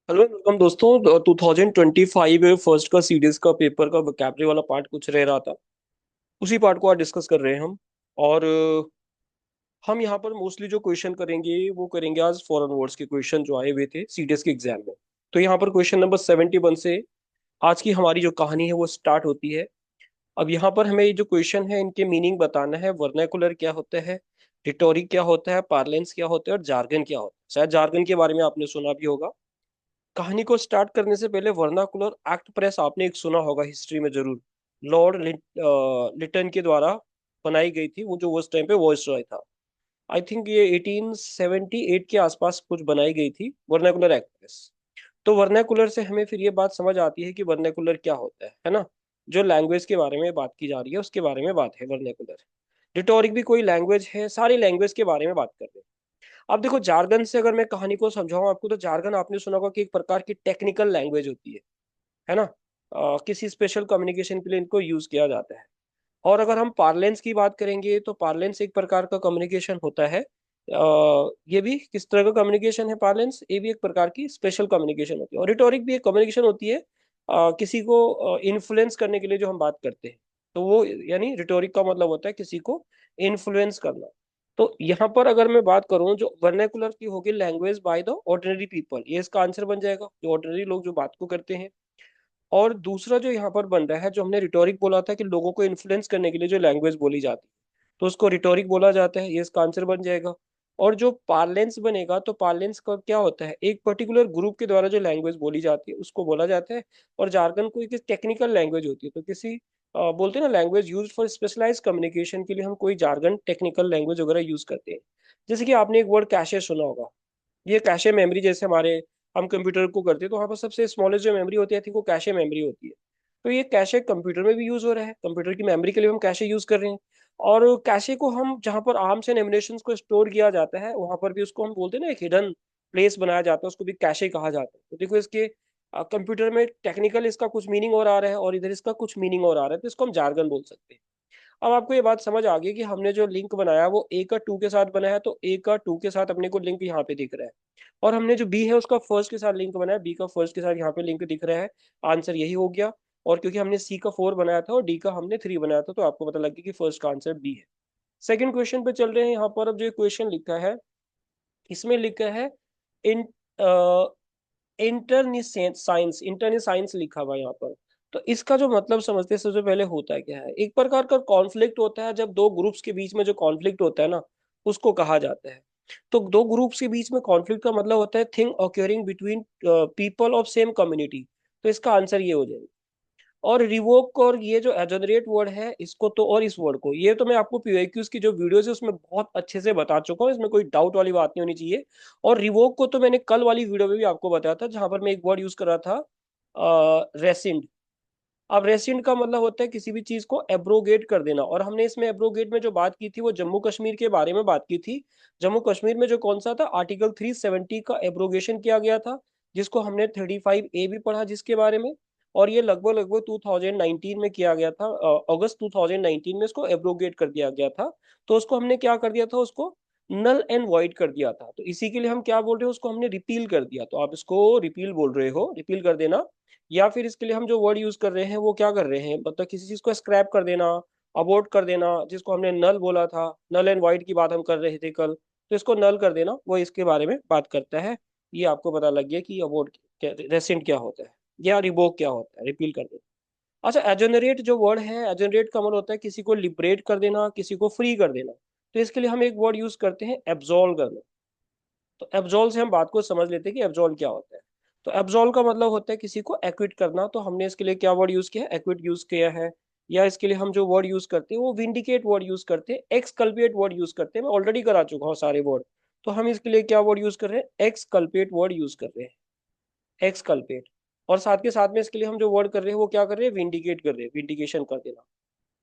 Hello welcome दोस्तों। 2025 first का CDS का पेपर का वोकैबुलरी वाला पार्ट कुछ रह रहा था। उसी पार्ट को आज डिस्कस कर रहे हैं हम। और हम यहाँ पर मोस्टली जो क्वेश्चन करेंगे वो करेंगे आज फॉरेन वर्ड्स के क्वेश्चन जो आए हुए थे सीडीएस के एग्जाम में। तो यहाँ पर क्वेश्चन नंबर 71 से आज की हमारी जो कहानी है वो स्टार्ट होती है। अब यहाँ पर हमें ये जो क्वेश्चन है इनके मीनिंग बताना है। वर्नाकुलर क्या होता है, रिटोरिक क्या होता है, पार्लेंस क्या होता है और जार्गन क्या होता है। शायद जार्गन के बारे में आपने सुना भी होगा। कहानी को स्टार्ट करने से पहले वर्नाकुलर एक्ट प्रेस आपने एक सुना होगा हिस्ट्री में जरूर। लिटन के द्वारा बनाई गई थी, वो जो उस टाइम पे वॉइसरॉय था। आई थिंक ये 1878 के आसपास कुछ बनाई गई थी वर्नाकुलर एक्ट प्रेस। तो वर्नाकुलर से हमें फिर ये बात समझ आती है कि वर्नाकुलर क्या होता है ना। जो लैंग्वेज के बारे में बात की जा रही है उसके बारे में बात है वर्नाकुलर। रिटोरिक भी कोई लैंग्वेज है, सारी लैंग्वेज के बारे में बात कर रहे हैं। अब देखो जार्गन से अगर मैं कहानी को समझाऊं आपको, तो जार्गन आपने सुना होगा कि एक प्रकार की टेक्निकल लैंग्वेज होती है ना। किसी स्पेशल कम्युनिकेशन के लिए इनको यूज किया जाता है। और अगर हम पार्लेंस की बात करेंगे तो पार्लेंस एक प्रकार का कम्युनिकेशन होता है। ये भी किस तरह का कम्युनिकेशन है पार्लेंस, ये भी एक प्रकार की स्पेशल कम्युनिकेशन होती है। और रिटोरिक भी एक कम्युनिकेशन होती है, किसी को इन्फ्लुएंस करने के लिए जो हम बात करते हैं। तो वो यानी रिटोरिक का मतलब होता है किसी को इन्फ्लुएंस करना। तो यहाँ पर अगर मैं बात करूं, जो वर्नाकुलर की होगी language by the ordinary people, ये इसका आंसर बन जाएगा, जो ऑर्डिनरी लोग जो बात को करते हैं। और दूसरा जो यहाँ पर बन रहा है, जो हमने रिटोरिक बोला था कि लोगों को इन्फ्लुएंस करने के लिए जो लैंग्वेज बोली जाती है, तो उसको रिटोरिक बोला जाता है, ये इसका आंसर बन जाएगा। और जो पार्लेंस बनेगा, तो पार्लेंस का क्या होता है, एक पर्टिकुलर ग्रुप के द्वारा जो लैंग्वेज बोली जाती है उसको बोला जाता है। और जार्गन कोई किसी टेक्निकल लैंग्वेज होती है, तो किसी बोलते हैं ना language use for specialise communication के लिए हम कोई जार्गन टेक्निकल लैंग्वेज वगैरह यूज करते हैं। जैसे कि आपने एक वर्ड कैशे सुना होगा। ये कैशे मेमोरी, जैसे हमारे हम कंप्यूटर को करते हैं तो वहाँ पर सबसे स्मॉलेस्ट जो मेमोरी होती है, आई थिंक वो कैशे मेमोरी होती है। तो ये कैशे कंप्यूटर में भी यूज हो रहा है, कंप्यूटर की मेमोरी के लिए हम कैशे यूज कर रहे हैं। और कैशे को हम जहाँ पर आर्म्स एंड एमुनेशंस को स्टोर किया जाता है, वहां पर भी उसको हम बोलते हैं ना, एक हिडन प्लेस बनाया जाता है, उसको भी कैशे कहा जाता है। तो देखो इसके कंप्यूटर में टेक्निकल इसका कुछ मीनिंग और आ रहा है और इधर इसका कुछ मीनिंग और आ रहा है, तो इसको हम जार्गन बोल सकते हैं। अब आपको ये बात समझ आ गई कि हमने जो लिंक बनाया वो ए का टू के साथ बनाया है, तो ए का टू के साथ अपने को लिंक यहाँ पे दिख रहा है। और हमने जो बी है उसका फर्स्ट के साथ लिंक बनाया, बी का फर्स्ट के साथ यहाँ पे लिंक दिख रहा है। आंसर यही हो गया। और क्योंकि हमने सी का 4 बनाया था और डी का हमने 3 बनाया था, तो आपको पता लग गया कि फर्स्ट का आंसर बी है। सेकंड क्वेश्चन पे चल रहे हैं। यहाँ पर अब जो क्वेश्चन लिखा है, इसमें लिखा है इन इंटरनी साइंस लिखा हुआ है यहाँ पर। तो इसका जो मतलब समझते हैं, सबसे पहले होता है क्या है, एक प्रकार का कॉन्फ्लिक्ट होता है। जब दो ग्रुप्स के बीच में जो कॉन्फ्लिक्ट होता है ना, उसको कहा जाता है। तो दो ग्रुप्स के बीच में कॉन्फ्लिक्ट का मतलब होता है thing occurring between people of same community. तो इसका आंसर ये हो जाएगा। और रिवोक और ये जो एजोनरेट वर्ड है इसको तो, और इस वर्ड को, ये तो मैं आपको पीवाईक्यूज की जो वीडियोस है उसमें बहुत अच्छे से बता चुका हूँ, इसमें कोई डाउट वाली बात नहीं होनी चाहिए। और रिवोक को तो मैंने कल वाली वीडियो में भी आपको बताया था, जहां पर मैं एक वर्ड यूज कर रहा था, रेसिंड। अब रेसिंड का मतलब होता है किसी भी चीज को एब्रोगेट कर देना। और हमने इसमें एब्रोगेट में जो बात की थी वो जम्मू कश्मीर के बारे में बात की थी। जम्मू कश्मीर में जो कौन सा था, आर्टिकल 370 का एब्रोगेशन किया गया था, जिसको हमने 35A भी पढ़ा जिसके बारे में। और ये लगभग लगभग 2019 में किया गया था, अगस्त 2019 में इसको एब्रोगेट कर दिया गया था। तो उसको हमने क्या कर दिया था, उसको नल एंड वॉइड कर दिया था। तो इसी के लिए हम क्या बोल रहे हो, उसको हमने रिपील कर दिया। तो आप इसको रिपील बोल रहे हो, रिपील कर देना। या फिर इसके लिए हम जो वर्ड यूज कर रहे हैं वो क्या कर रहे हैं, मतलब किसी चीज को स्क्रैप कर देना, अबॉर्ट कर देना, जिसको हमने नल बोला था, नल एंड वाइड की बात हम कर रहे थे कल, तो इसको नल कर देना, वो इसके बारे में बात करता है। ये आपको पता लग गया कि अबॉर्ट रेसेंट क्या होता है, या रिवोक क्या होता है, रिपील कर देना। अच्छा, एजोनरेट जो वर्ड है, एजोनरेट का मतलब होता है किसी को लिबरेट कर देना, किसी को फ्री कर देना। तो इसके लिए हम एक वर्ड यूज करते हैं, एब्जॉल्व करना। तो एब्जॉल्व से हम बात को समझ लेते हैं कि एब्जॉल्व क्या होता है। तो एब्जॉल्व का मतलब होता है किसी को एक्विट करना। तो हमने इसके लिए क्या वर्ड यूज किया है, एक्विट यूज किया है। या इसके लिए हम जो वर्ड यूज करते हैं वो विंडिकेट वर्ड यूज करते हैं, एक्सकल्पेट वर्ड यूज करते हैं। मैं ऑलरेडी करा चुका हूँ सारे वर्ड। तो हम इसके लिए क्या वर्ड यूज कर रहे हैं, एक्सकल्पेट वर्ड यूज कर रहे हैं, एक्सकल्पेट। और साथ के साथ में इसके लिए हम जो वर्ड कर रहे हैं वो क्या कर रहे हैं, विंडिकेट कर रहे हैं, विंडिकेशन कर देना।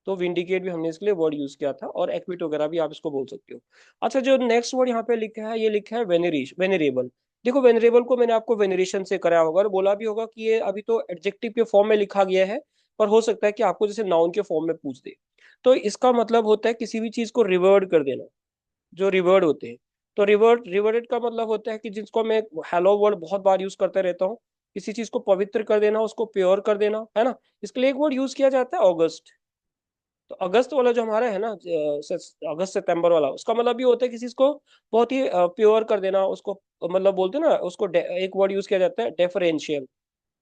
तो विंडिकेट भी हमने इसके लिए वर्ड यूज किया था, और एक्विट वगैरह भी आप इसको बोल सकते हो। अच्छा, जो नेक्स्ट वर्ड यहाँ पे लिखा है, ये लिखा है वेनेरेबल। देखो वेनरेबल को मैंने आपको वेनरेशन से कराया होगा और बोला भी होगा कि ये अभी तो एडजेक्टिव के फॉर्म में लिखा गया है, पर हो सकता है कि आपको जैसे नाउन के फॉर्म में पूछ दे। तो इसका मतलब होता है किसी भी चीज को रिवर्ड कर देना, जो रिवर्ड होते हैं। तो रिवर्टेड का मतलब होता है कि जिसको मैं हेलो वर्ड बहुत बार यूज करते रहता हूँ, किसी चीज को पवित्र कर देना, उसको प्योर कर देना, है ना। इसके लिए एक वर्ड यूज किया जाता है ऑगस्ट। तो अगस्त वाला जो हमारा है ना, अगस्त सितंबर वाला, उसका मतलब ये होता है किसी चीज को बहुत ही प्योर कर देना उसको, मतलब बोलते हैं ना उसको, एक वर्ड यूज किया जाता है डेफरेंशियल।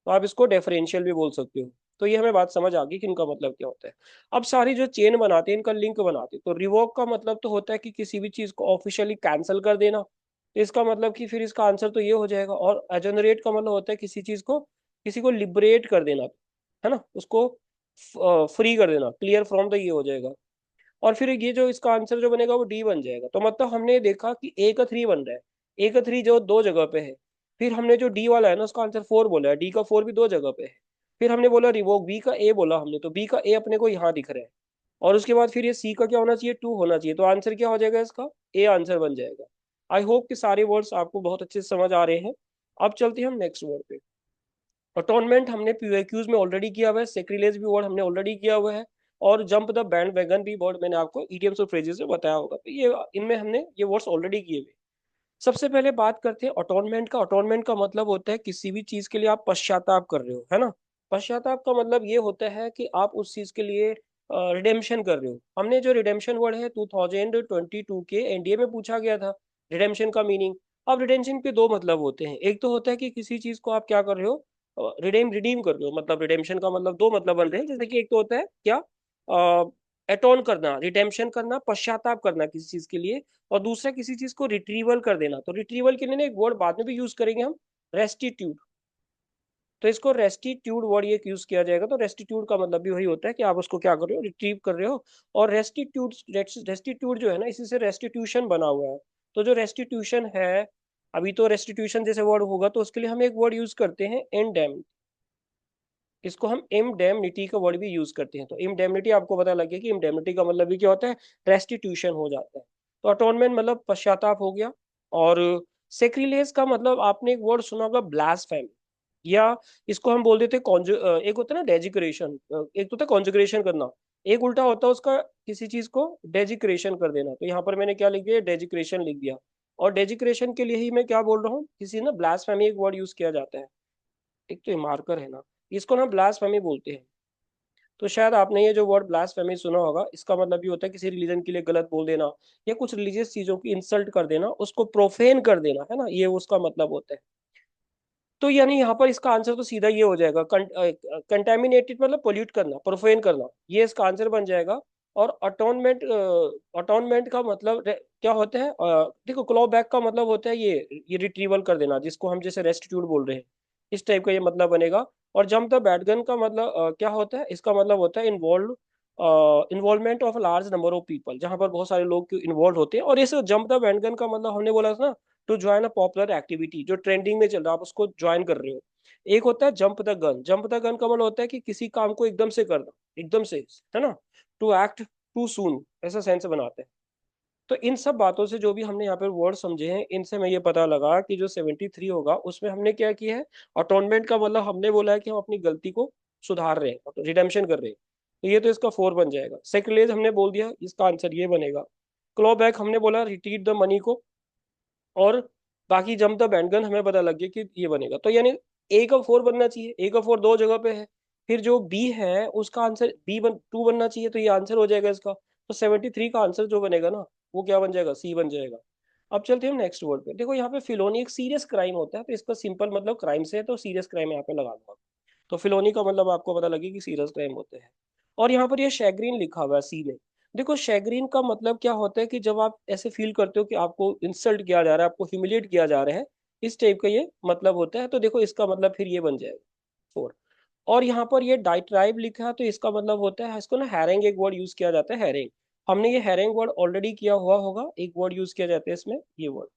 तो आप इसको डेफरेंशियल भी बोल सकते हो। तो ये हमें बात समझ आ गई कि इनका मतलब क्या होता है। अब सारी जो चेन बनाते हैं इनका लिंक बनाते हैं। तो रिवोक का मतलब तो होता है कि किसी भी चीज को ऑफिशियली कैंसिल कर देना। तो इसका मतलब कि फिर इसका आंसर तो ये हो जाएगा। और एजोनरेट का मतलब होता है किसी चीज को, किसी को लिबरेट कर देना, है ना, उसको फ्री कर देना, क्लियर फ्रॉम, तो ये हो जाएगा। और फिर ये जो इसका आंसर जो बनेगा वो डी बन जाएगा। तो मतलब हमने देखा कि ए का थ्री बन रहा है, ए का थ्री जो दो जगह पे है। फिर हमने जो डी वाला है ना उसका आंसर फोर बोला है, डी का फोर भी दो जगह पे है। फिर हमने बोला रिवोक, बी का ए बोला हमने, तो बी का ए अपने को यहाँ दिख रहा है। और उसके बाद फिर ये सी का क्या होना चाहिए, टू होना चाहिए। तो आंसर क्या हो जाएगा इसका, ए आंसर बन जाएगा। आई होप कि सारे वर्ड्स आपको बहुत अच्छे से समझ आ रहे हैं। अब चलते हैं हम नेक्स्ट वर्ड पे। अटोनमेंट हमने पीओक्यूज में ऑलरेडी किया हुआ है, सेक्रिलेज भी वर्ड हमने ऑलरेडी किया हुआ है, और जंप द बैंड वैगन भी वर्ड मैंने आपको ईडियम्स और फ्रेजेस में बताया होगा। तो ये इनमें हमने ये वर्ड्स ऑलरेडी किए हुए। सबसे पहले बात करते हैं अटोनमेंट का। अटोनमेंट का मतलब होता है किसी भी चीज के लिए आप पश्चाताप कर रहे हो, है ना। पश्चाताप का मतलब ये होता है कि आप उस चीज के लिए रिडेम्पशन कर रहे हो। हमने जो रिडेम्पशन वर्ड है 2022 के एनडीए में पूछा गया था, रिडेम्पशन का मीनिंग। अब रिडेम्पशन के दो मतलब होते हैं। एक तो होता है कि किसी चीज को आप क्या कर रहे हो, रिडीम कर रहे हो। मतलब रिडेम्पशन का मतलब दो मतलब बन रहे हैं। जैसे कि एक तो होता है क्या, एटोन करना, रिडेम्पशन करना, पश्चाताप करना किसी चीज के लिए। और दूसरा किसी चीज को रिट्रीवल कर देना। तो रिट्रीवल के लिए ना एक वर्ड बाद में भी यूज करेंगे हम, रेस्टिट्यूट। तो इसको रेस्टिट्यूड वर्ड ये यूज किया जाएगा। तो रेस्टिट्यूड का मतलब भी वही होता है कि आप उसको क्या कर रहे हो, रिट्रीव कर रहे हो। और रेस्टिट्यूड जो है ना, इसी से रेस्टिट्यूशन बना हुआ है। तो जो रेस्टिट्यूशन है, अभी तो रेस्टिट्यूशन जैसे वर्ड होगा तो उसके लिए हम एक वर्ड यूज करते हैं इंडेम। इसको हम इमडेमनिटी का वर्ड भी यूज करते हैं। तो इमडेमनिटी आपको पता लग गया कि इमडेमनिटी का मतलब भी क्या होता है, रेस्टिट्यूशन हो जाता है। तो अटोनमेंट मतलब पश्चाताप हो गया। और सेक्रिलेज का मतलब आपने एक वर्ड सुना होगा, ब्लास्फेमी, या इसको हम बोल देते हैं एक होता है ना डेजिग्रेशन, एक तो होता है कॉन्जिग्रेशन करना, एक उल्टा होता है उसका, किसी चीज को डेजिग्रेशन कर देना। तो यहाँ पर मैंने क्या लिख दिया, डेजिग्रेशन लिख दिया। और डेजिग्रेशन के लिए ही मैं क्या बोल रहा हूँ, किसी ना ब्लास्फेमी एक वर्ड यूज किया जाता है। एक तो ये मार्कर है ना, इसको ना ब्लास्फेमी बोलते हैं। तो शायद आपने ये जो वर्ड ब्लास्फेमी सुना होगा, इसका मतलब ये होता है किसी रिलीजन के लिए गलत बोल देना, या कुछ रिलीजियस चीजों की इंसल्ट कर देना, उसको प्रोफेन कर देना, है ना, ये उसका मतलब होता है। तो यानी यहाँ पर इसका आंसर तो सीधा ये हो जाएगा, कंटेमिनेटेड मतलब पोल्यूट करना, प्रोफेन करना, ये इसका आंसर बन जाएगा। और अटोनमेंट का मतलब क्या होता है, देखो क्लॉ बैक का मतलब होता है ये रिट्रीवल कर देना, जिसको हम जैसे रेस्टिट्यूट बोल रहे हैं, इस टाइप का ये मतलब बनेगा। और जंप द बैटगन का मतलब क्या होता है, इसका मतलब होता है involvement of large number of people, जहां पर बहुत सारे लोग इन्वॉल्व होते हैं। और इस जंप द बैटगन का मतलब हमने बोला था ना, to join a popular activity, जो ट्रेंडिंग में चल रहा है, आप उसको ज्वाइन कर रहे हो। एक होता है jump the gun. Jump the gun का मतलब होता है कि किसी काम को एकदम से करना, एकदम से, है ना। टू एक्ट टू सून, ऐसा सेंस बनाते हैं। तो इन सब बातों से जो भी हमने यहाँ पर वर्ड समझे हैं, इनसे मैं ये पता लगा कि जो 73 होगा उसमें हमने क्या किया है, अटोनमेंट का मतलब हमने बोला है कि हम अपनी गलती को सुधार रहे हैं, रिडेम्पशन कर रहे हैं। तो ये तो इसका फोर बन जाएगा। सेक्रिलेज हमने बोल दिया, इसका आंसर ये बनेगा। क्लॉ बैक हमने बोला रिट्रीट द मनी को। और बाकी जम द बैंडगन हमें पता लग गया कि ये बनेगा। तो यानी ए का फोर बनना चाहिए, ए का फोर दो जगह पे है। फिर जो बी है उसका आंसर टू बनना चाहिए, तो ये आंसर हो जाएगा इसका। तो 73 का आंसर जो बनेगा ना, वो क्या बन जाएगा, सी बन जाएगा। अब चलते हैं हम नेक्स्ट वर्ड पे। देखो यहाँ पे फिलोनी एक सीरियस क्राइम होता है, तो इसका सिंपल मतलब क्राइम से है, तो सीरियस क्राइम यहाँ पे लगा दूंगा। तो फिलोनी का मतलब आपको पता लगे कि सीरियस क्राइम होते हैं। और यहाँ पर ये शैग्रीन लिखा हुआ है सी में। देखो शैग्रीन का मतलब क्या होता है कि जब आप ऐसे फील करते हो कि आपको इंसल्ट किया जा रहा है, आपको ह्यूमिलिएट किया जा रहा है, इस टाइप का ये मतलब होता है। तो देखो इसका मतलब फिर ये बन जाएगा फोर। और यहाँ पर ये डाइट्राइब लिखा है, तो इसका मतलब होता है, इसको ना हैरेंग एक वर्ड यूज किया जाता है, हैरेंग। हमने ये हैरेंग वर्ड ऑलरेडी किया हुआ होगा, एक वर्ड यूज किया जाता है इसमें, ये वर्ड,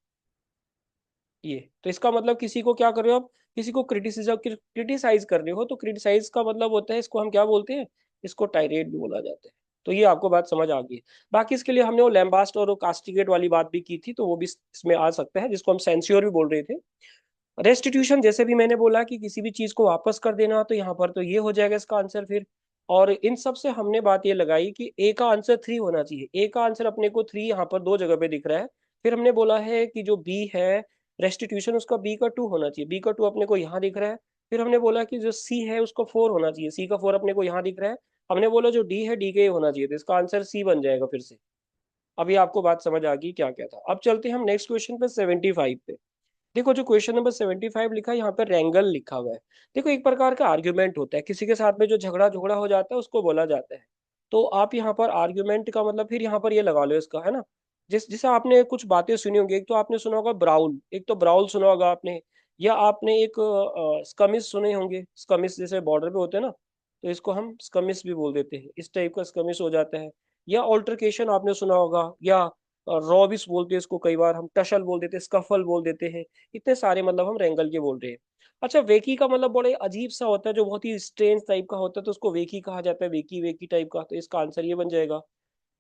ये। तो इसका मतलब किसी को क्या कर रहे हो आप, किसी को क्रिटिसाइज कर रहे हो। तो क्रिटिसाइज का मतलब होता है, इसको हम क्या बोलते हैं, इसको टायरेट भी बोला जाता है। तो ये आपको बात समझ आ गई है। बाकी इसके लिए हमने वो लैम्बास्ट और वो कास्टिगेट वाली बात भी की थी, तो वो भी इसमें आ सकता है, जिसको हम सेंस्योर भी बोल रहे थे। रेस्टिट्यूशन जैसे भी मैंने बोला कि किसी भी चीज को वापस कर देना, तो यहाँ पर तो ये हो जाएगा इसका आंसर फिर। और इन सब से हमने बात ये लगाई कि ए का आंसर थ्री होना चाहिए। ए का आंसर अपने को थ्री यहाँ पर दो जगह पे दिख रहा है। फिर हमने बोला है कि जो बी है रेस्टिट्यूशन उसका बी का 2 होना चाहिए, बी का 2 अपने को यहाँ दिख रहा है। फिर हमने बोला कि जो सी है उसका 4 होना चाहिए, सी का 4 अपने को यहाँ दिख रहा है। हमने बोला जो डी है डी का ये होना चाहिए, तो इसका आंसर सी बन जाएगा फिर से। अभी आपको बात समझ आ गई क्या क्या था। अब चलते हैं हम नेक्स्ट क्वेश्चन पे 75 पे। देखो जो क्वेश्चन नंबर 75 लिखा है यहाँ पे रेंगल लिखा हुआ है। देखो एक प्रकार का आर्ग्यूमेंट होता है, किसी के साथ में जो झगड़ा झगड़ा हो जाता है उसको बोला जाता है। तो आप यहाँ पर आर्ग्यूमेंट का मतलब फिर यहाँ पर ये लगा लो इसका, है ना। जिसे आपने कुछ बातें सुनी होंगी, एक तो आपने सुना होगा ब्राउल, एक तो ब्राउल सुना होगा आपने, या आपने एक स्कमिस सुने होंगे, स्कमिस जैसे बॉर्डर पे होते हैं ना, तो इसको हम स्कमिस भी बोल देते हैं, इस टाइप का स्कमिस हो जाता है। या ऑल्टरकेशन आपने सुना होगा, या रॉबिस बोलते हैं इसको, कई बार हम टशल बोल देते हैं, स्कफल बोल देते हैं। इतने सारे मतलब हम रेंगल के बोल रहे हैं। अच्छा वेकी का मतलब बड़े अजीब सा होता है, जो बहुत ही स्ट्रेंज टाइप का होता है, तो उसको वेकी कहा जाता है, वेकी वेकी टाइप का, तो इसका आंसर ये बन जाएगा।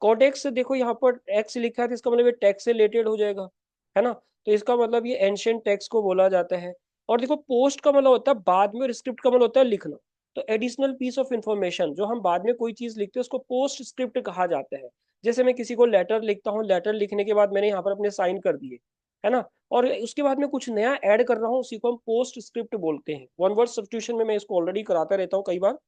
कॉडेक्स देखो यहाँ पर एक्स लिखा है, तो इसका मतलब ये टेक्स्ट से रिलेटेड हो जाएगा, है ना। तो इसका मतलब ये एंशियंट टेक्स्ट को बोला जाता है। और देखो पोस्ट का मतलब होता है बाद में, और स्क्रिप्ट का मतलब होता है लिखना। तो एडिशनल पीस ऑफ इंफॉर्मेशन, जो हम बाद में कोई चीज लिखते हैं उसको पोस्ट स्क्रिप्ट कहा जाता है। जैसे मैं किसी को लेटर लिखता हूँ, लेटर लिखने के बाद मैंने यहाँ पर अपने साइन कर दिए, है ना, और उसके बाद में कुछ नया ऐड कर रहा हूँ, उसी को हम पोस्ट स्क्रिप्ट बोलते हैं। वन वर्ड सब्स्टिट्यूशन में मैं इसको ऑलरेडी कराता रहता हूँ कई बार।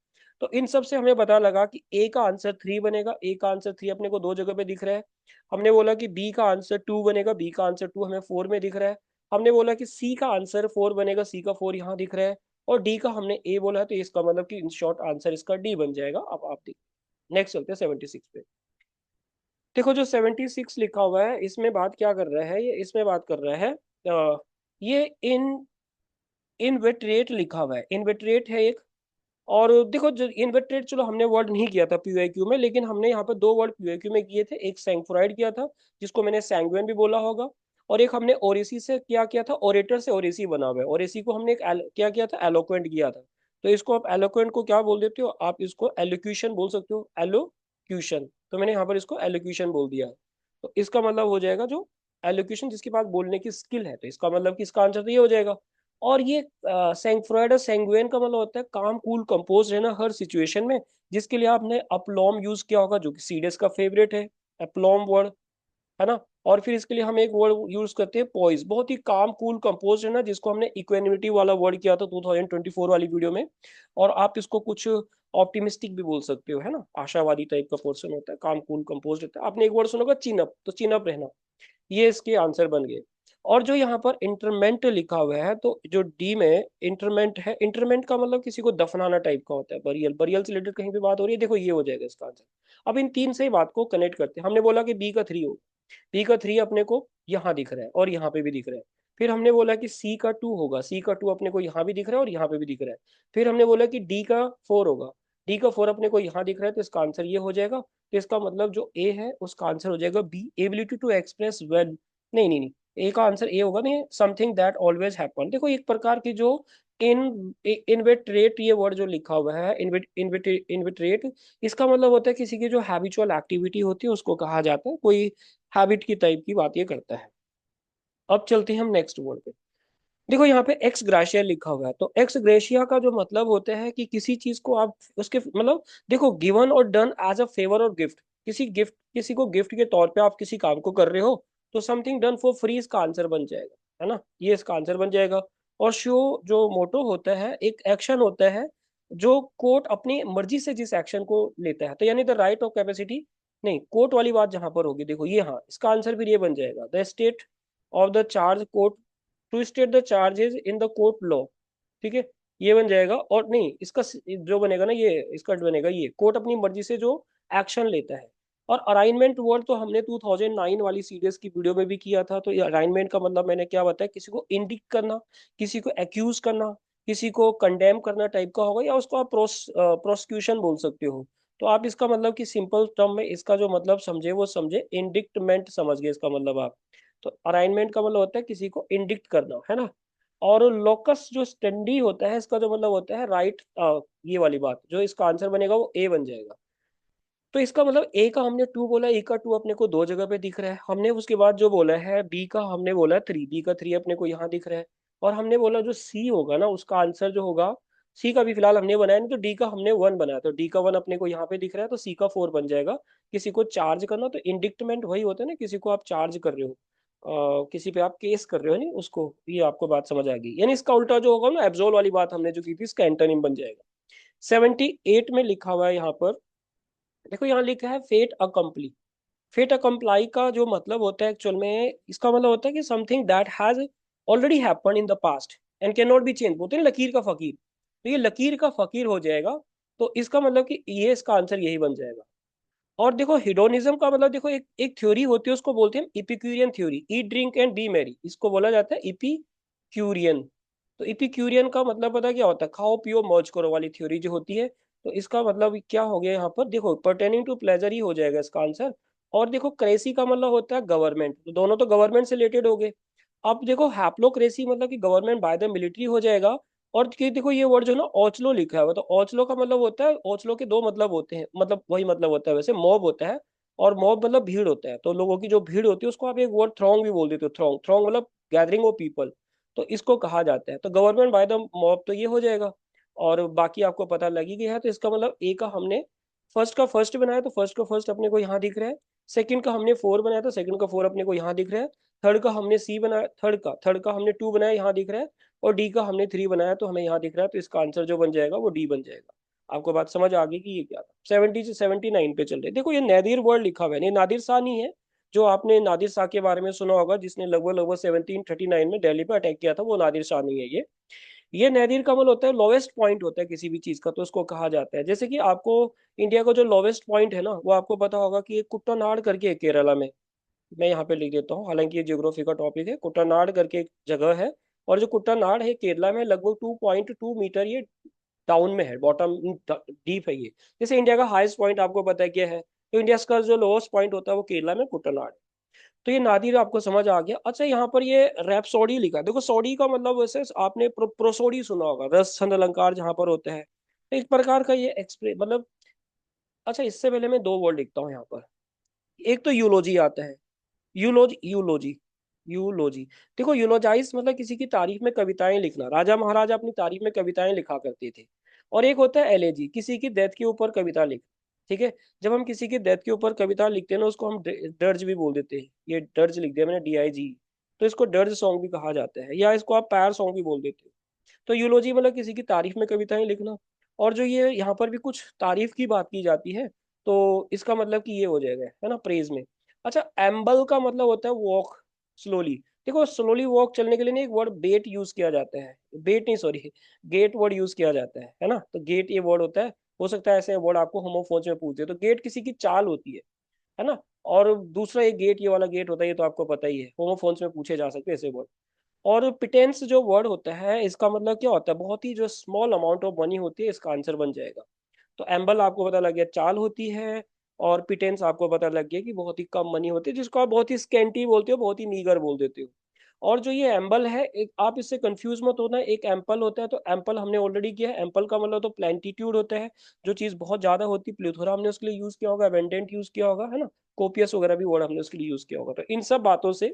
तो इन सब से हमें पता लगा कि ए का आंसर 3 बनेगा, ए का आंसर 3 अपने को दो जगह पे दिख रहा है। हमने बोला कि बी का आंसर 2 बनेगा, बी का आंसर 2 हमें 4 में दिख रहा है। हमने बोला कि सी का आंसर 4 बनेगा, सी का 4 यहाँ दिख रहा है। और डी का हमने ए बोला है, तो इसका मतलब कि इन शॉर्ट आंसर इसका डी बन जाएगा। अब आप देखिए नेक्स्ट चलते हैं 76 पे। देखो जो 76 लिखा हुआ है इसमें बात क्या कर रहा है, ये इसमें बात कर रहा है ये इनवेटरेट लिखा हुआ है, इनवेटरेट है एक। और देखो जो इन्वर्टेड, चलो हमने वर्ड नहीं किया था पीओक्यू में, लेकिन हमने यहाँ पर दो वर्ड पीओक्यू में किए थे। एक सैंक्फ्रॉइड किया था, जिसको मैंने सैंगुइन भी बोला होगा। और एक हमने ओरेसी से क्या किया था, ओरेटर से ओरेसी बना हुआ है। ओरेसी को हमने एक क्या किया था, एलोक्वेंट किया था। तो इसको आप एलोक्वेंट को क्या बोल देते हो, आप इसको एलोक्यूशन बोल सकते हो, एलोक्यूशन। तो मैंने यहाँ पर इसको एलोक्यूशन बोल दिया। तो इसका मतलब हो जाएगा जो एलोक्यूशन, जिसके पास बोलने की स्किल है, तो इसका मतलब कि इसका आंसर तो ये हो जाएगा। और ये सैंक्फ्रॉइड और सैंगुइन का मतलब होता है काम कूल कंपोज रहना हर सिचुएशन में। जिसके लिए आपने अपलॉम यूज किया होगा, जो कि सीडीएस का फेवरेट है, अपलॉम वर्ड, है ना। और फिर इसके लिए हम एक वर्ड यूज करते हैं पॉइज, बहुत ही काम कूल कंपोज रहना, जिसको हमने इक्वेनिमिटी वाला वर्ड किया था 2024 वाली वीडियो में। और आप इसको कुछ ऑप्टिमिस्टिक भी बोल सकते हो, है ना, आशावादी टाइप का पोर्शन होता है, काम कूल कंपोज रहता है। आपने एक वर्ड सुना होगा चिनअप, तो चिनअप रहना, ये इसके आंसर बन गए। और जो यहाँ पर इंटरमेंट लिखा हुआ है, तो जो डी में इंटरमेंट है, इंटरमेंट का मतलब किसी को दफनाना टाइप का होता है, बरियल, बरियल से रिलेटेड कहीं भी बात हो रही है, देखो ये हो जाएगा इसका आंसर। अब इन तीन से ही बात को कनेक्ट करते हैं। हमने बोला कि बी का 3 हो, बी का 3 अपने को यहाँ दिख रहा है और यहाँ पे भी दिख रहा है। फिर हमने बोला कि सी का 2 होगा, सी का 2 अपने को यहाँ भी दिख रहा है और यहाँ पे भी दिख रहा है। फिर हमने बोला कि डी का 4 होगा, डी का 4 अपने को यहाँ दिख रहा है, तो इसका आंसर ये हो जाएगा। तो इसका मतलब जो ए है उसका आंसर हो जाएगा B, ability to express well. नहीं नहीं नहीं, ए का आंसर ए होगा, नहीं, समथिंग दैट ऑलवेज हैपन। देखो एक प्रकार की जो इन इन्वेटरेट, ये वर्ड जो लिखा हुआ है इन्वेटरेट, इसका मतलब होता है किसी की जो हैबिचुअल एक्टिविटी होती है उसको कहा जाता है, कोई हैबिट की टाइप की बात ये करता है। अब चलते हैं हम नेक्स्ट वर्ड पे। देखो यहाँ पे एक्स ग्राशिया लिखा हुआ है, तो एक्स ग्रेशिया का जो मतलब होता है कि किसी चीज को आप उसके मतलब, देखो गिवन और डन एज अ फेवर और गिफ्ट, किसी को गिफ्ट के तौर पे आप किसी काम को कर रहे हो, तो समथिंग डन फॉर फ्री इसका आंसर बन जाएगा, है ना, ये इसका आंसर बन जाएगा। और शो जो मोटो होता है, एक एक्शन होता है जो कोर्ट अपनी मर्जी से जिस एक्शन को लेता है, तो यानी द राइट ऑफ कैपेसिटी, नहीं कोर्ट वाली बात जहां पर होगी, देखो ये, हाँ इसका आंसर फिर ये बन जाएगा, the state of the charge court to state the charges in the court law. ठीक है, ये बन जाएगा। और नहीं, इसका जो बनेगा ना, ये इसका बनेगा, ये कोर्ट अपनी मर्जी से जो एक्शन लेता है। और अराइनमेंट वर्ड तो हमने 2009 वाली सीरीज की वीडियो में भी किया था। तो ये अराइनमेंट का मतलब मैंने क्या बताया, किसी को इंडिक्ट करना, किसी को एक्यूज करना, किसी को कंडेम करना टाइप का होगा, या उसको आप प्रोसिक्यूशन बोल सकते हो। तो आप इसका मतलब कि सिंपल टर्म में इसका जो मतलब समझे वो समझे, इंडिक्टमेंट समझ गए इसका मतलब आप। तो अराइनमेंट का मतलब होता है किसी को इंडिक्ट करना, है ना। और लोकस जो स्टैंडी होता है, इसका जो मतलब होता है राइट, ये वाली बात, जो इसका आंसर बनेगा वो ए बन जाएगा। तो इसका मतलब ए का हमने 2 बोला, ए का 2 अपने को दो जगह पे दिख रहा है। हमने उसके बाद जो बोला है बी का, हमने बोला 3, बी का 3 अपने को यहाँ दिख रहा है। और हमने बोला जो सी होगा ना उसका आंसर जो होगा, सी का भी फिलहाल हमने बनाया नहीं, तो डी का हमने 1 बनाया, तो डी का 1 अपने को यहाँ पे दिख रहा है, तो सी का 4 बन जाएगा। किसी को चार्ज करना, तो इंडिक्टमेंट वही होता है ना, किसी को आप चार्ज कर रहे हो। किसी पे आप केस कर रहे हो नहीं उसको, ये आपको बात समझ आ गई। यानी इसका उल्टा जो होगा ना, एब्सोल वाली बात हमने जो की थी, इसका एंटोनिम बन जाएगा। 78 में लिखा हुआ है यहाँ पर, देखो यहाँ लिखा है फेट अकम्पली। फेट अकम्प्लाई का जो मतलब होता है एक्चुअल में, इसका मतलब होता है कि something that has already happen in the past and can not be change. बोलते हैं लकीर का फकीर, तो ये लकीर का फकीर हो जाएगा। तो इसका मतलब कि ये इसका आंसर यही बन जाएगा। और देखो हिडोनिज्म का मतलब, देखो एक एक थ्योरी होती है, उसको बोलते हैं epicurean theory. Eat drink and be merry, इसको बोला जाता है इपिक्यूरियन। तो इपिक्यूरियन का मतलब पता क्या होता है, खाओ पियो मौज करो वाली थ्योरी जो होती है। तो इसका मतलब क्या हो गया यहाँ पर, देखो पर्टेनिंग टू प्लेजर ही हो जाएगा इसका आंसर। और देखो क्रेसी का मतलब होता है गवर्नमेंट, तो दोनों तो गवर्नमेंट से रिलेटेड हो गए। अब देखो हैप्लोक्रेसी मतलब कि गवर्नमेंट बाय द मिलिट्री हो जाएगा। और देखो ये वर्ड जो है ना, ओचलो लिखा हुआ है, तो ओचलो का मतलब होता है, ओचलो के दो मतलब होते हैं, मतलब वही मतलब होता है वैसे, मॉब होता है और मॉब मतलब भीड़ होता है। तो लोगों की जो भीड़ होती है उसको आप एक वर्ड थ्रोंग भी बोल देते हो, थ्रोंग, थ्रोंग मतलब गैदरिंग ऑफ पीपल। तो इसको कहा जाता है। तो गवर्नमेंट बाय द मॉब तो ये हो जाएगा। और बाकी आपको पता लगी गया है। तो इसका मतलब ए का हमने फर्स्ट का फर्स्ट बनाया, तो फर्स्ट का फर्स्ट अपने को यहाँ दिख रहा है। सेकंड का हमने 4 बनाया, तो सेकंड का 4 अपने को यहाँ दिख रहा है। थर्ड का हमने सी बनाया, थर्ड का हमने 2 बनाया, यहाँ दिख रहा है। और डी का हमने 3 बनाया, तो हमें यहाँ दिख रहा है। तो इसका आंसर जो बन जाएगा वो डी बन जाएगा। आपको बात समझ आ गई कि ये क्या था। 70 से 79 पे चल रहे। देखो ये नादिर वर्ड लिखा हुआ है, ये नादिर शाह नहीं है। जो आपने नादिर शाह के बारे में सुना होगा, जिसने लगभग लगभग 1739 में दिल्ली पे अटैक किया था, वो नादिर शाह नहीं है ये नादिर कमल होता है, लोवेस्ट पॉइंट होता है किसी भी चीज का, तो उसको कहा जाता है। जैसे कि आपको इंडिया का जो लोवेस्ट पॉइंट है ना, वो आपको पता होगा कि एक कुट्टानाड़ करके है केरला में। मैं यहाँ पे लिख देता हूँ, हालांकि ये ज्योग्राफी का टॉपिक है। कुट्टानाड़ करके एक जगह है। और जो कुट्टानाड़ है केरला में, लगभग 2.2 मीटर ये डाउन में है, बॉटम डीप है ये। जैसे इंडिया का हाईएस्ट पॉइंट आपको पता है क्या है, तो इंडिया का जो लोएस्ट पॉइंट होता है वो केरला में कुट्टानाड़ है। तो ये नादिर आपको समझ आ गया। अच्छा यहाँ पर ये रैप्सोडी लिखा है। देखो सोडी का मतलब वैसे आपने प्रोसोडी सुना होगा, रस छंद अलंकार जहाँ पर होता है, तो एक प्रकार का ये एक्सप्रेस मतलब। अच्छा इससे पहले मैं दो वर्ड लिखता हूँ यहाँ पर। एक तो यूलोजी आता है, यूलोजी यूलोजी। देखो यूलोजाइज मतलब किसी की तारीफ में कविताएं लिखना, राजा महाराजा अपनी तारीफ में कविताएं लिखा करते थे। और एक होता है एलेजी, किसी की डेथ के ऊपर कविता लिख। ठीक है, जब हम किसी की डेथ के ऊपर कविता लिखते हैं ना, उसको हम डर्ज भी बोल देते हैं। ये डर्ज लिख दिया मैंने, DIG। तो इसको डर्ज सॉन्ग भी कहा जाता है, या इसको आप पैर सॉन्ग भी बोल देते हो। तो यूलोजी मतलब किसी की तारीफ में कविताएं लिखना। और जो ये यहाँ पर भी कुछ तारीफ की बात की जाती है, तो इसका मतलब कि ये हो जाएगा, है ना, प्रेज में। अच्छा एम्बल का मतलब होता है वॉक स्लोली। देखो स्लोली वॉक चलने के लिए ना एक वर्ड बेट यूज किया जाता है, बेट नहीं सॉरी, गेट वर्ड यूज किया जाता है ना। तो गेट ये वर्ड होता है। हो सकता है ऐसे वर्ड आपको होमोफोन्स में पूछे, तो गेट किसी की चाल होती है ना। और दूसरा एक गेट, ये वाला गेट होता है, ये तो आपको पता ही है, होमोफोन्स में पूछे जा सकते हैं ऐसे वर्ड। और पिटेंस जो वर्ड होता है, इसका मतलब क्या होता है, बहुत ही जो स्मॉल अमाउंट ऑफ मनी होती है, इसका आंसर बन जाएगा। तो एम्बल आपको पता लग गया चाल होती है। और पिटेंस आपको पता लग गया कि बहुत ही कम मनी होती है, जिसको आप बहुत ही स्केंटी बोलते हो, बहुत ही मीगर बोल देते हो। और जो ये एम्बल है, एक आप इससे कंफ्यूज मत होना, एक एम्पल होता है। तो एम्पल हमने ऑलरेडी किया है। एम्पल का मतलब तो प्लेंटीट्यूड होता है, जो चीज बहुत ज्यादा होती है। प्लूथोरा हमने उसके लिए यूज किया होगा, एबेंडेंट यूज किया होगा, है ना। कोपियस वगैरह भी वर्ड हमने उसके लिए यूज किया होगा। तो इन सब बातों से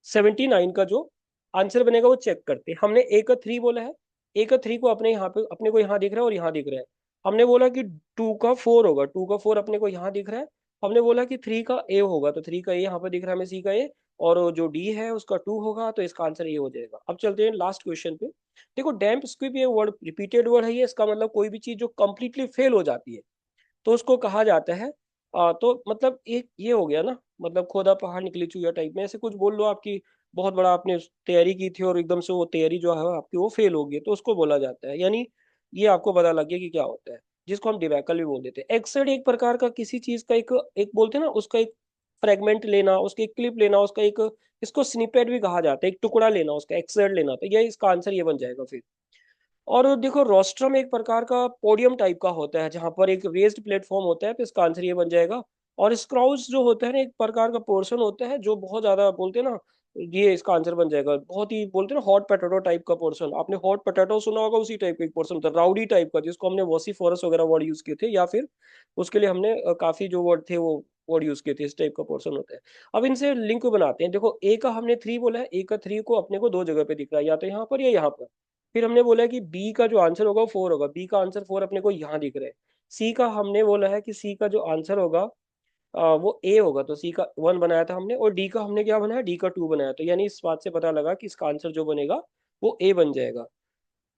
79 का जो आंसर बनेगा वो चेक करते हैं। हमने ए का 3 बोला है। ए का 3 को अपने यहाँ पे, अपने को यहाँ दिख रहा है और यहाँ दिख रहा है। हमने बोला कि 2 का 4 होगा, 2 का 4 अपने को यहाँ दिख रहा है। हमने बोला कि 3 का ए होगा, तो 3 का ए यहाँ पर दिख रहा है हमें, सी का ए। और जो डी है उसका 2 होगा, तो इसका आंसर ये हो जाएगा। अब चलते हैं लास्ट क्वेश्चन पे। देखो डैम्प स्क्विब ये वर्ड रिपीटेड वर्ड है, ये इसका मतलब कोई भी चीज जो कंप्लीटली फेल हो जाती है, तो उसको कहा जाता है। तो मतलब एक ये हो गया ना, मतलब खोदा पहाड़ निकली चूया टाइप में, ऐसे कुछ बोल लो आपकी। बहुत बड़ा आपने तैयारी की थी और एकदम से वो तैयारी जो है आपकी वो फेल हो गई, तो उसको बोला जाता है। यानी ये आपको पता लग गया कि क्या होता है, जिसको हम डिबैकल भी बोल देते हैं। एक्सर्ड एक प्रकार का किसी चीज का एक एक बोलते हैं ना, उसका एक फ्रेगमेंट लेना, उसकी एक क्लिप लेना, उसका एक, इसको स्निपेट भी कहा जाता है, एक टुकड़ा लेना उसका, एक्सर्ड लेना। तो ये इसका आंसर ये बन जाएगा फिर। और देखो रोस्ट्रम एक प्रकार का पोडियम टाइप का होता है, जहां पर एक रेज्ड प्लेटफॉर्म होता है, तो इसका आंसर ये बन जाएगा। और स्क्राउज जो होता है ना, एक प्रकार का पोर्शन होता है जो बहुत ज्यादा बोलते हैं ना, ये इसका आंसर बन जाएगा। बहुत ही बोलते हैं ना हॉट पोटैटो टाइप का पोर्शन, आपने हॉट पोटैटो सुना होगा, उसी टाइप का एक पोर्शन होता है, राउडी टाइप का, जिसको हमने वॉसीफोरस वगैरह वर्ड यूज किए थे, या फिर उसके लिए हमने काफी जो वर्ड थे वो वर्ड यूज किए थे, इस टाइप का पोर्शन होता है। अब इनसे लिंक बनाते हैं। देखो ए का हमने 3 बोला है, ए का 3 को अपने को दो जगह पे दिख रहा है, या तो यहाँ पर या यहाँ पर। फिर हमने बोला है कि बी का जो आंसर होगा वो 4 होगा, बी का आंसर 4 अपने को यहाँ दिख रहा है। सी का हमने बोला है कि सी का जो आंसर होगा वो ए होगा, तो सी का 1 बनाया था हमने, और डी का हमने क्या बनाया, डी का 2 बनाया, तो यानी इस बात से पता लगा कि इसका आंसर जो बनेगा वो ए बन जाएगा।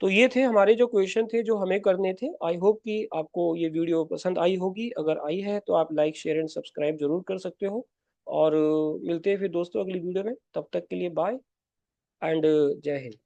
तो ये थे हमारे जो क्वेश्चन थे जो हमें करने थे। आई होप कि आपको ये वीडियो पसंद आई होगी। अगर आई है तो आप लाइक शेयर एंड सब्सक्राइब जरूर कर सकते हो। और मिलते हैं फिर दोस्तों अगली वीडियो में। तब तक के लिए बाय एंड जय हिंद।